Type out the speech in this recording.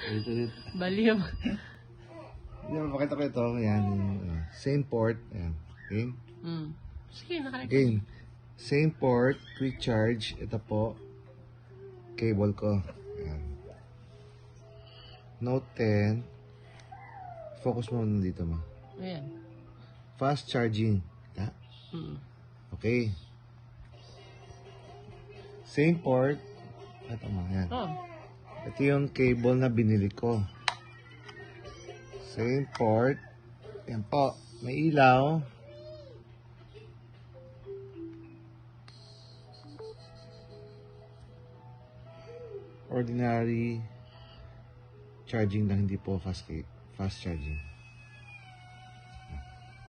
Ulit. Baliw. Hindi mo pakita ko ito. Ayan. Same port. Ayan. Okay. Sige, nakalagay. Again. Same port. Quick charge. Ito po. Cable ko. Ayan. Note 10. Focus mo dito ma. Ayan. Fast charging. Kita? Okay. Same port. Ito ma. Ayan. Oh. Ito yung cable na binili ko. Same port. Ayan po. May ilaw. Ordinary charging lang, hindi po fast charging.